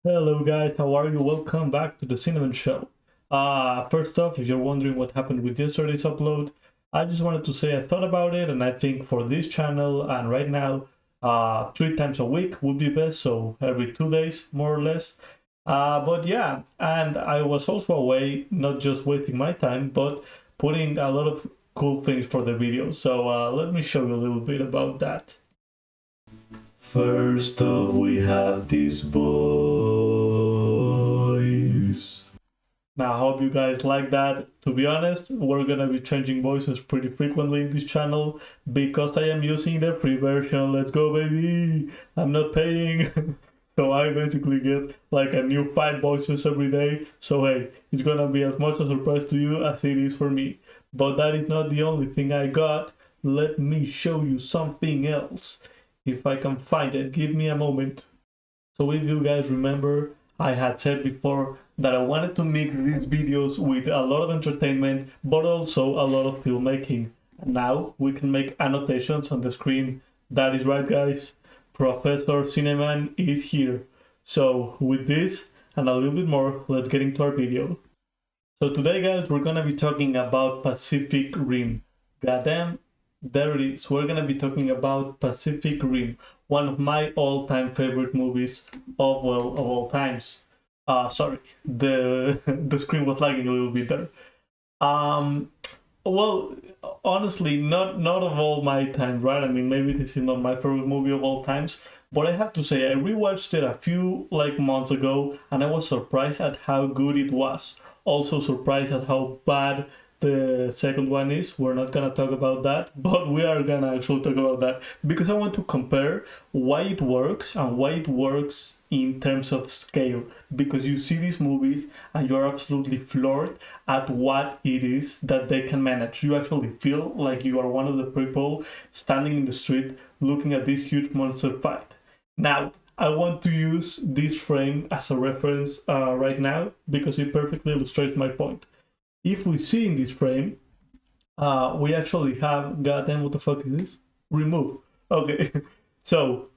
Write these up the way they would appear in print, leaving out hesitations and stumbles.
Hello guys, how are you? Welcome back to the Cinnamon Show. First off, if you're wondering what happened with yesterday's upload, I just wanted to say I thought about it and I think for this channel and right now, 3 times a week would be best, so every 2 days, more or less. But yeah, and I was also away, not just wasting my time, but putting a lot of cool things for the video. So let me show you a little bit about that. First off, we have these boys. Now, I hope you guys like that. To be honest, we're gonna be changing voices pretty frequently in this channel because I am using the free version. Let's go, baby! I'm not paying. So I basically get like a new 5 voices every day. So hey, it's gonna be as much a surprise to you as it is for me. But that is not the only thing I got. Let me show you something else. If I can find it, give me a moment. So if you guys remember, I had said before that I wanted to mix these videos with a lot of entertainment, but also a lot of filmmaking. And now we can make annotations on the screen. That is right, guys. Professor Cinnamon is here. So with this and a little bit more, let's get into our video. So today, guys, we're gonna be talking about Pacific Rim. Goddamn, there it is. We're gonna be talking about Pacific Rim, one of my all-time favorite movies of all times. Sorry, the the screen was lagging a little bit there. Um, well, honestly, not of all my time, right? I mean, maybe this is not my favorite movie of all times, but I have to say I rewatched it a few like months ago, and I was surprised at how good it was. Also surprised at how bad the second one is. We're not gonna talk about that, but we are gonna actually talk about that because I want to compare why it works and why it works in terms of scale. Because you see these movies and you're absolutely floored at what it is that they can manage. You actually feel like you are one of the people standing in the street looking at this huge monster fight. Now, I want to use this frame as a reference right now because it perfectly illustrates my point. If we see in this frame, we actually have, goddamn, what the fuck is this? Remove. Okay, so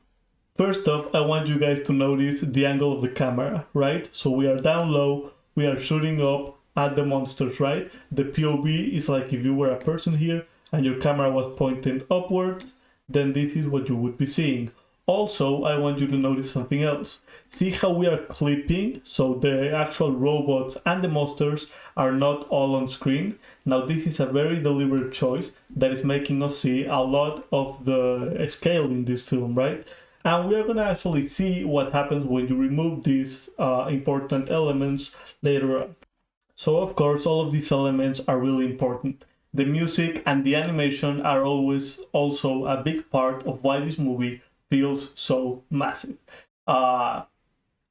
first off, I want you guys to notice the angle of the camera, right? So we are down low, we are shooting up at the monsters, right? The POV is like if you were a person here and your camera was pointing upwards, then this is what you would be seeing. Also, I want you to notice something else. See how we are clipping, so the actual robots and the monsters are not all on screen. Now this is a very deliberate choice that is making us see a lot of the scale in this film, right? And we are gonna actually see what happens when you remove these important elements later on. So of course, all of these elements are really important. The music and the animation are always also a big part of why this movie feels so massive.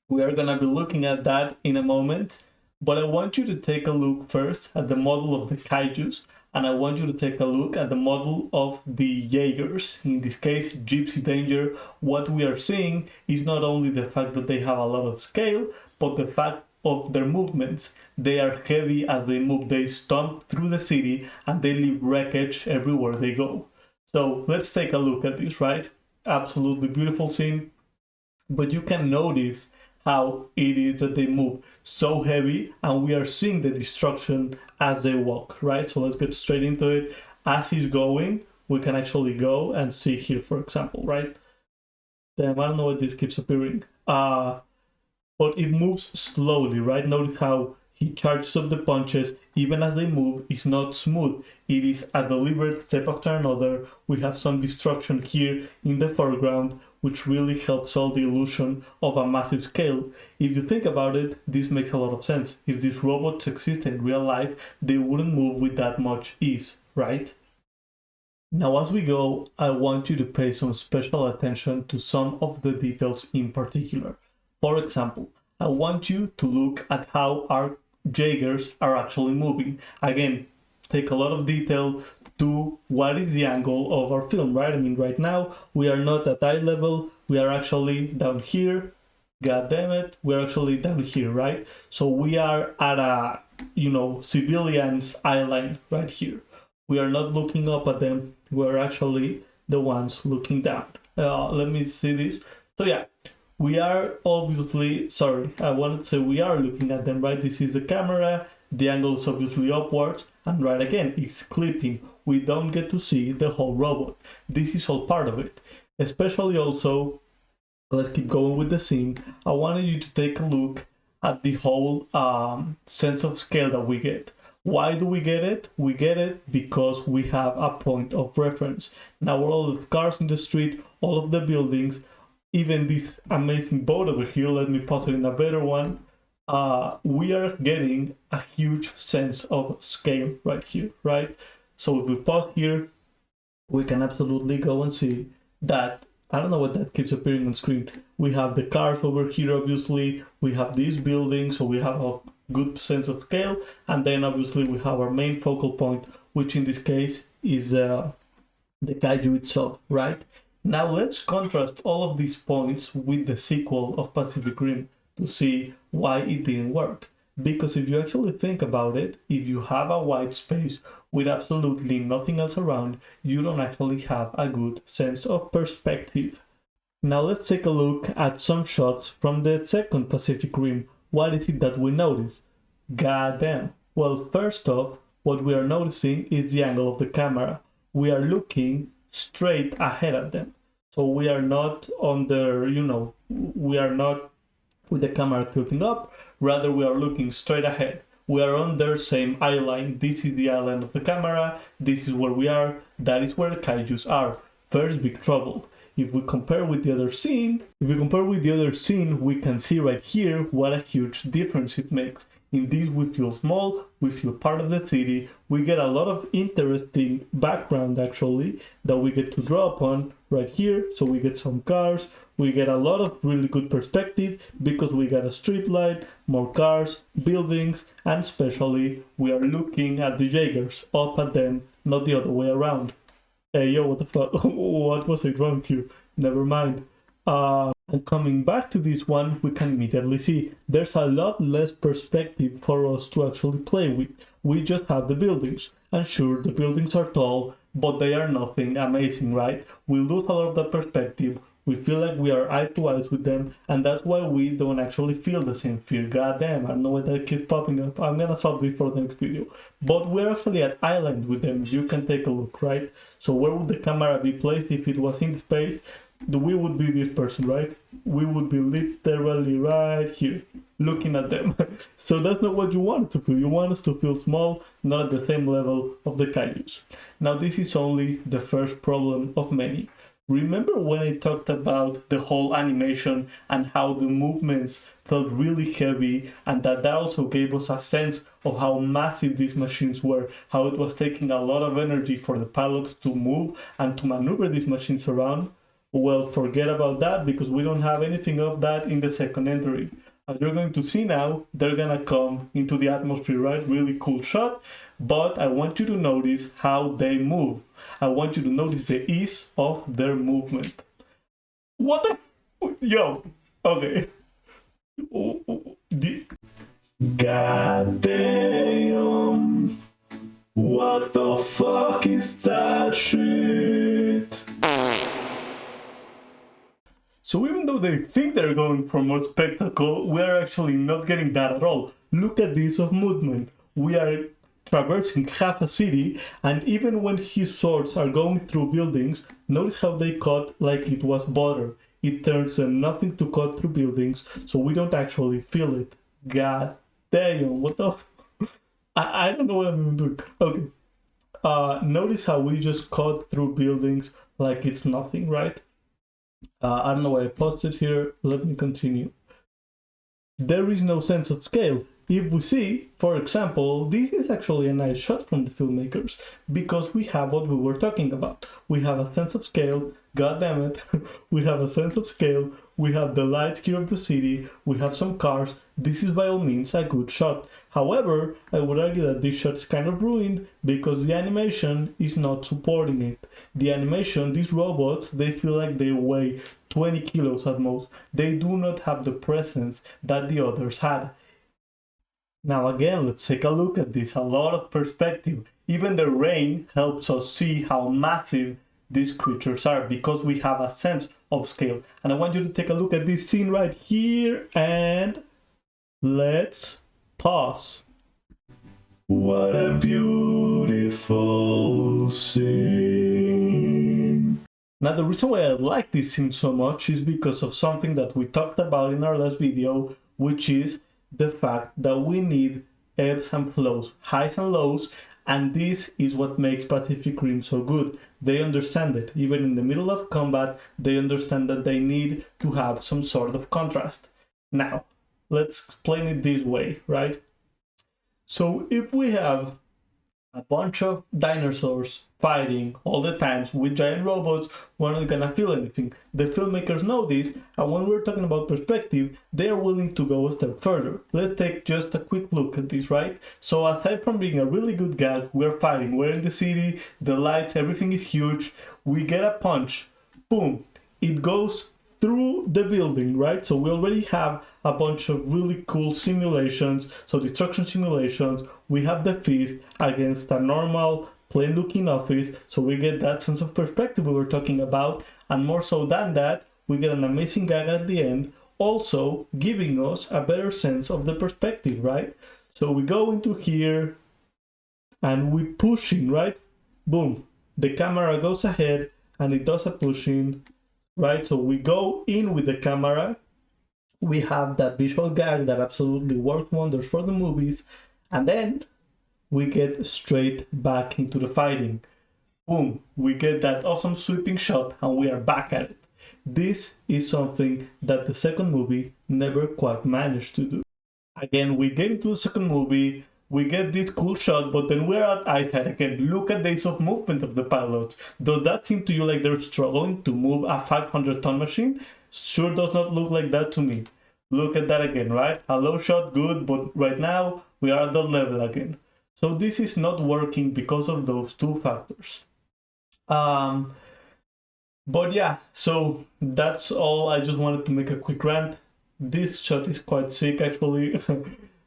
We are gonna be looking at that in a moment, but I want you to take a look first at the model of the kaijus, and I want you to take a look at the model of the Jaegers. In this case, Gypsy Danger. What we are seeing is not only the fact that they have a lot of scale, but the fact of their movements. They are heavy as they move. They stomp through the city and they leave wreckage everywhere they go. So let's take a look at this, right? Absolutely beautiful scene, but you can notice how it is that they move so heavy and we are seeing the destruction as they walk, right? So let's get straight into it. As he's going, we can actually go and see here, for example, right? Damn, I don't know why this keeps appearing. But it moves slowly, right? Notice how he charges up the punches, even as they move, it's not smooth. It is a deliberate step after another. We have some destruction here in the foreground, which really helps sell the illusion of a massive scale. If you think about it, this makes a lot of sense. If these robots exist in real life, they wouldn't move with that much ease, right? Now as we go, I want you to pay some special attention to some of the details in particular. For example, I want you to look at how our Jaegers are actually moving. Again, take a lot of detail to what is the angle of our film, right? I mean, right now, we are not at eye level, we are actually down here. God damn it, we're actually down here, right? So we are at a, civilian's eye line right here. We are not looking up at them, we're actually the ones looking down. Let me see this. So yeah, We are obviously, sorry, I wanted to say we are looking at them, right? This is the camera, the angle is obviously upwards, and right again, it's clipping. We don't get to see the whole robot. This is all part of it. Especially also, let's keep going with the scene. I wanted you to take a look at the whole sense of scale that we get. Why do we get it? We get it because we have a point of reference. Now all the cars in the street, all of the buildings, even this amazing boat over here, let me pause it in a better one. We are getting a huge sense of scale right here, right? So if we pause here, we can absolutely go and see that, I don't know what that keeps appearing on screen. We have the cars over here, obviously. We have these buildings, so we have a good sense of scale. And then obviously we have our main focal point, which in this case is the kaiju itself, right? Now let's contrast all of these points with the sequel of Pacific Rim to see why it didn't work. Because if you actually think about it, if you have a wide space with absolutely nothing else around, you don't actually have a good sense of perspective. Now let's take a look at some shots from the second Pacific Rim. What is it that we notice? Goddamn. Well, first off, what we are noticing is the angle of the camera. We are looking straight ahead at them. So we are not on the, we are not with the camera tilting up, rather we are looking straight ahead. We are on their same eye line. This is the eye line of the camera, this is where we are, that is where the kaijus are. First big trouble. If we compare with the other scene, we can see right here what a huge difference it makes. In this we feel small, we feel part of the city, we get a lot of interesting background actually that we get to draw upon right here. So we get some cars, we get a lot of really good perspective because we got a street light, more cars, buildings, and especially we are looking at the Jaegers, up at them, not the other way around. Hey yo, what the fuck? What was I wrong here? Never mind. And coming back to this one, we can immediately see there's a lot less perspective for us to actually play with. We just have the buildings. And sure, the buildings are tall, but they are nothing amazing, right? We lose a lot of that perspective. We feel like we are eye to eyes with them, and that's why we don't actually feel the same fear. God damn, I don't know why that keeps popping up. I'm gonna solve this for the next video. But we're actually at island with them. You can take a look, right? So where would the camera be placed if it was in space? We would be this person, right? We would be literally right here, looking at them. So that's not what you want to feel. You want us to feel small, not at the same level of the kaijus. Now this is only the first problem of many. Remember when I talked about the whole animation and how the movements felt really heavy, and that also gave us a sense of how massive these machines were, how it was taking a lot of energy for the pilots to move and to maneuver these machines around? Well, forget about that because we don't have anything of that in the second entry. As you're going to see now, they're gonna come into the atmosphere, right? Really cool shot, but I want you to notice how they move. I want you to notice the ease of their movement. What the? Yo, okay. God damn. What the fuck is that shit? So even though they think they're going for more spectacle, we're actually not getting that at all. Look at this of movement. We are traversing half a city, and even when his swords are going through buildings, notice how they cut like it was butter. It turns them nothing to cut through buildings, so we don't actually feel it. God damn, what the... I don't know what I'm even doing. Okay. Notice how we just cut through buildings like it's nothing, right? I don't know why I paused it here. Let me continue. There is no sense of scale. If we see, for example, this is actually a nice shot from the filmmakers because we have what we were talking about. We have a sense of scale, god damn it, we have a sense of scale, we have the lights here of the city, we have some cars. This is by all means a good shot. However, I would argue that this shot is kind of ruined because the animation is not supporting it. The animation, these robots, they feel like they weigh 20 kilos at most. They do not have the presence that the others had. Now again, let's take a look at this, a lot of perspective. Even the rain helps us see how massive these creatures are, because we have a sense of scale. And I want you to take a look at this scene right here, and let's pause. What a beautiful scene. Now, the reason why I like this scene so much is because of something that we talked about in our last video, which is the fact that we need ebbs and flows, highs and lows, and this is what makes Pacific Rim so good. They understand it. Even in the middle of combat, they understand that they need to have some sort of contrast. Now, let's explain it this way, right? So if we have a bunch of dinosaurs fighting all the times with giant robots, we're not gonna feel anything. The filmmakers know this, and when we're talking about perspective, they are willing to go a step further. Let's take just a quick look at this, right? So aside from being a really good gag, we're fighting, we're in the city, the lights, everything is huge, we get a punch, boom, it goes through the building, right? So we already have a bunch of really cool simulations, so destruction simulations. We have the fist against a normal plain looking office, so we get that sense of perspective we were talking about, and more so than that, we get an amazing gag at the end, also giving us a better sense of the perspective, right? So we go into here and we pushing, right? Boom, the camera goes ahead and it does a pushing, right? So we go in with the camera, we have that visual gag that absolutely worked wonders for the movies, and then we get straight back into the fighting. Boom, we get that awesome sweeping shot and we are back at it. This is something that the second movie never quite managed to do. Again, we get into the second movie, we get this cool shot, but then we're at eyesight again. Look at the ease of movement of the pilots. Does that seem to you like they're struggling to move a 500-ton machine? Sure does not look like that to me. Look at that again, right? A low shot, good, but right now we are at that level again. So this is not working because of those two factors. But yeah, so that's all. I just wanted to make a quick rant. This shot is quite sick actually.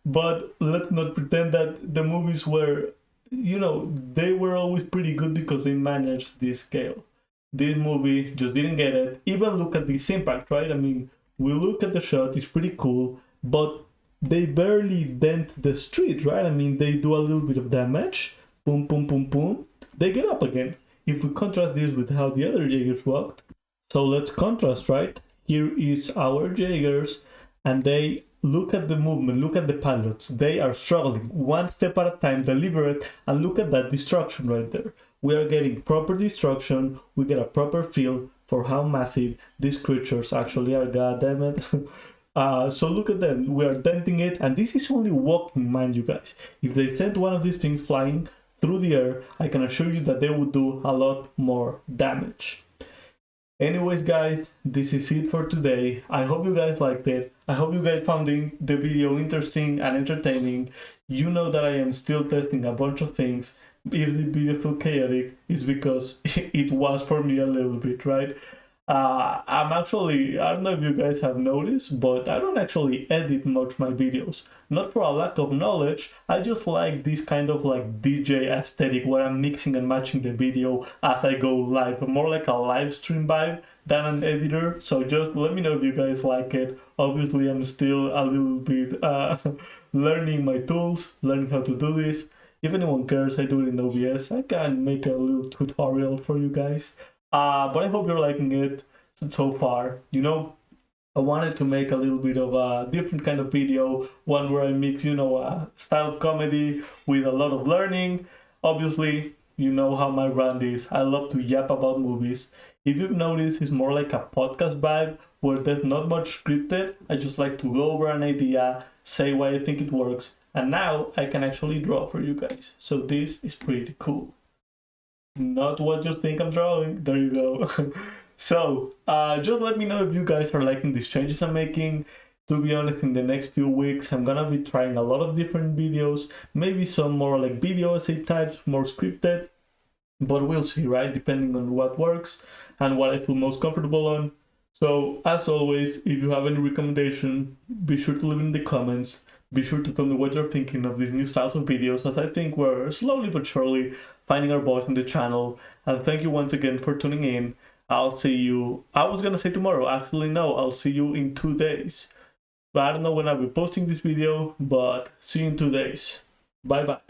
But let's not pretend that the movies were, they were always pretty good because they managed this scale. This movie just didn't get it. Even look at this impact, right? I mean, we look at the shot, it's pretty cool, but they barely dent the street, right? I mean, they do a little bit of damage, boom, boom, boom, boom, they get up again. If we contrast this with how the other Jaegers walked, so let's contrast, right? Here is our Jaegers, and they look at the movement, look at the pilots, they are struggling, one step at a time, deliberate, and look at that destruction right there. We are getting proper destruction, we get a proper feel for how massive these creatures actually are, god damn it. So look at them, we are denting it, and this is only walking, mind you guys. If they sent one of these things flying through the air, I can assure you that they would do a lot more damage. Anyways guys, this is it for today. I hope you guys liked it. I hope you guys found the video interesting and entertaining. You know that I am still testing a bunch of things. If the video felt chaotic, it's because it was for me a little bit, right? I don't know if you guys have noticed, but I don't actually edit much my videos. Not for a lack of knowledge, I just like this kind of like DJ aesthetic where I'm mixing and matching the video as I go live. More like a live stream vibe than an editor, so just let me know if you guys like it. Obviously, I'm still a little bit learning my tools, learning how to do this. If anyone cares, I do it in OBS. I can make a little tutorial for you guys. But I hope you're liking it so far. I wanted to make a little bit of a different kind of video, one where I mix, a style of comedy with a lot of learning. Obviously, you know how my brand is. I love to yap about movies. If you've noticed, it's more like a podcast vibe where there's not much scripted. I just like to go over an idea, say why I think it works, and now I can actually draw for you guys. So this is pretty cool. Not what you think I'm drawing. There you go. So just let me know if you guys are liking these changes I'm making. To be honest, in the next few weeks I'm gonna be trying a lot of different videos, maybe some more like video essay types, more scripted, but we'll see, right? Depending on what works and what I feel most comfortable on. So as always, if you have any recommendation, be sure to leave in the comments. Be sure to tell me what you're thinking of these new styles of videos, as I think we're slowly but surely finding our voice on the channel. And thank you once again for tuning in. I'll see you, I was gonna say tomorrow, actually no, I'll see you in 2 days. But I don't know when I'll be posting this video, but see you in 2 days. Bye bye.